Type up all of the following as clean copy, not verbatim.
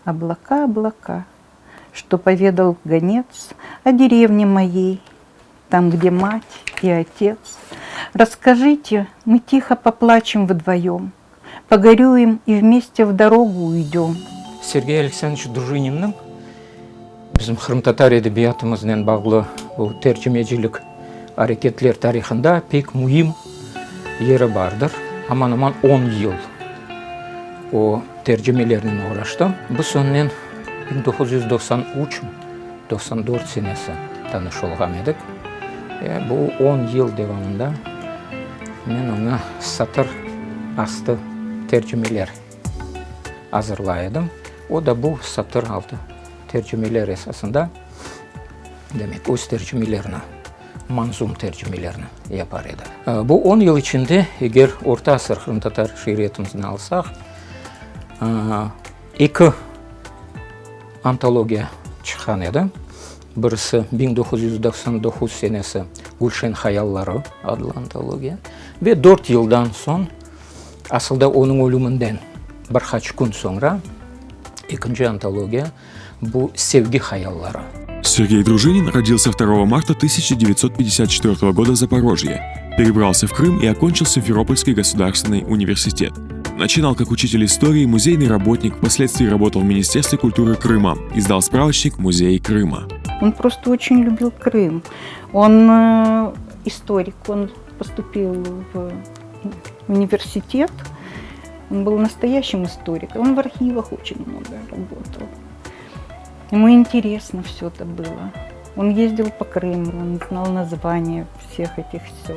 Облака, облака, что поведал гонец о деревне моей, там, где мать и отец. Расскажите, мы тихо поплачем вдвоем, погорюем и вместе в дорогу уйдем. Сергей Александрович Дружининнің bizim Қырым-татар әдебиятымызбен бағлы бұл тәржімешілік әрекетлер тарихында пек мұйым ері бардыр. Аман-аман 10 yıl o tercümelerini uğraştım. Bu sonundan 1993-94 senesi tanış olğan edik. Bu 10 yıl devamında men ona satır astı tercümeler hazırlaydım. O da bu satır altı tercümeler esasında demek öz tercümelerini, manzum tercümelerini yapar edi. Bu 10 yıl içinde eğer Orta Asır Kırım-Tatar şiiriyetimizden alsak, iki antologiya çıkan edi. Birisi 1999 senesi Gülşen Hayalları adlı antologiya ve 4 yıldan son aslında onun ölümünden birkaç gün sonra ikinci antologiya bu Sevgi Hayalları. Сергей Дружинин родился 2 марта 1954 года в Запорожье, перебрался в Крым и окончил Симферопольский государственный университет. Начинал как учитель истории, музейный работник, впоследствии работал в Министерстве культуры Крыма, издал справочник «Музеи Крыма». Он просто очень любил Крым. Он историк, он поступил в университет, он был настоящим историком, он в архивах очень много работал. Ему интересно все это было. Он ездил по Крыму, он знал названия всех этих сел.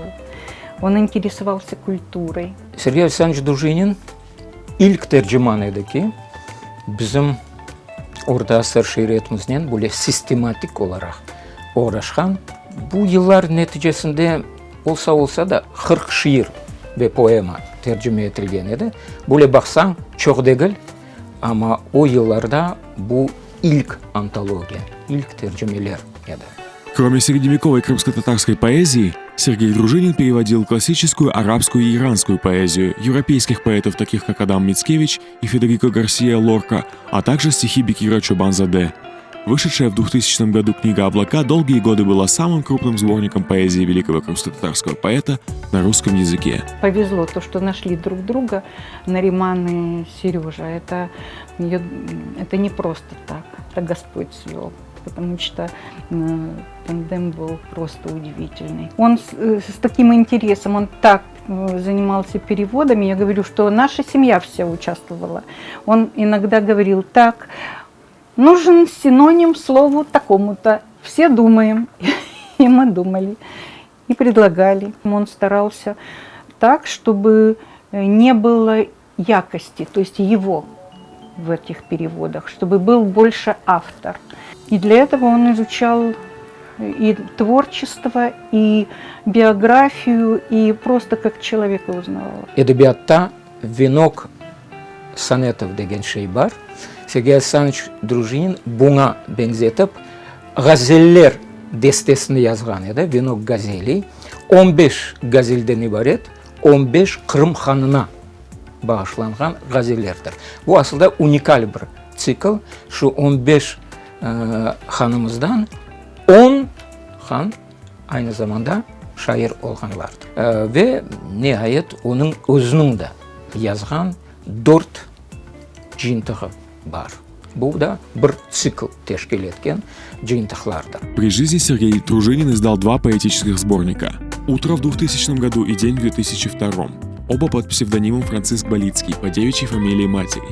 Он интересовался культурой. Сергей Александрович Дружинин ilk tercüman edi ki bizim Orta Asır şiiriyetimizden böyle sistematik olarak uğraşan. Bu yıllar neticesinde olsa da 40 şiir ve poema tercüme edilgen edi. Böyle baksan çok değil ama o yıllarda bu ilk antologiya, ilk tercümeler edi. Кроме средневековой крымско-татарской поэзии, Сергей Дружинин переводил классическую арабскую и иранскую поэзию, европейских поэтов, таких как Адам Мицкевич и Федерико Гарсия Лорка, а также стихи Бекира Чобанзаде. Вышедшая в 2000 году книга «Облака» долгие годы была самым крупным сборником поэзии великого крымско-татарского поэта на русском языке. Повезло то, что нашли друг друга, Нариман и Сережа. Это не просто так, это Господь свел. Потому что тандем был просто удивительный. Он с таким интересом, он так занимался переводами. Я говорю, что наша семья вся участвовала. Он иногда говорил так: нужен синоним слову такому-то. Все думаем. И мы думали. И предлагали. Он старался так, чтобы не было якости, то есть его в этих переводах, чтобы был больше автор. И для этого он изучал и творчество, и биографию, и просто как человека узнавал. Edebiyatta Venok Sanetov деген şey var. Sergey Alexandrovich Дружинин buna benzetip gazeller destesini yazgan edi. Venok gazeli 15 gazelden ibaret 15 Kırım hanına bağışlanған gazellerdir. Bu aslında unikal bir cikl. Şu 15 hanımızdan 10 han aynı zamanda şair olğanlardır. Ve nihayet onun özünün de yazған 4 жиынтығы бар. Bu da bir cikl teşkil etken жиынтықларdır. При жизни Сергей Дружинин издал 2 поэтических сборника «Утро в 2000 году» и «День в 2002». Оба под псевдонимом Франциск Болицкий по девичьей фамилии матери.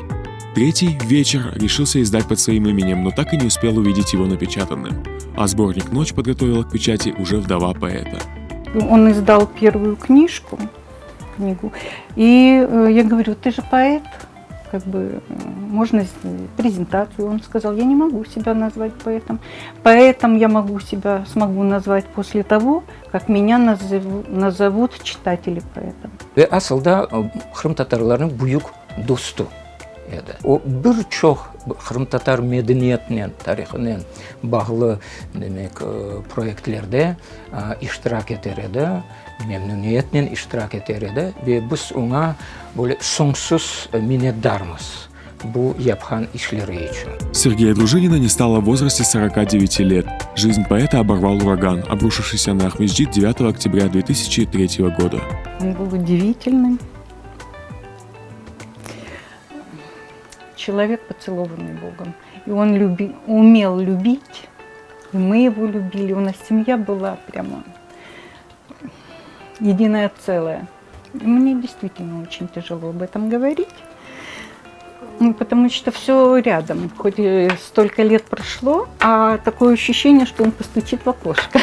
Третий «Вечер» решился издать под своим именем, но так и не успел увидеть его напечатанным. А сборник «Ночь» подготовила к печати уже вдова поэта. Он издал первую книгу, и я говорю: ты же поэт, как бы можно презентацию. Он сказал: я не могу себя назвать поэтом. Поэтом я смогу назвать после того, как меня назовут читатели поэтом. Ve aslında Kırım Tatarlarının büyük dostu edi. O birçok Kırım-Tatar medeniyetinden, tarihinden bağlı demek proyektlerde iştirak eder edi, memnuniyetle iştirak eder edi ve biz ona böyle sonsuz minnettarız. бу япхан ишлерейчу. Сергея Дружинина не стало в возрасте 49 лет. Жизнь поэта оборвал ураган, обрушившийся на Ахмеджит 9 октября 2003 года. Он был удивительным. Человек, поцелованный Богом. И он умел любить, и мы его любили. У нас семья была прямо единое целое. И мне действительно очень тяжело об этом говорить, потому что все рядом. Хоть столько лет прошло, а такое ощущение, что он постучит в окошко.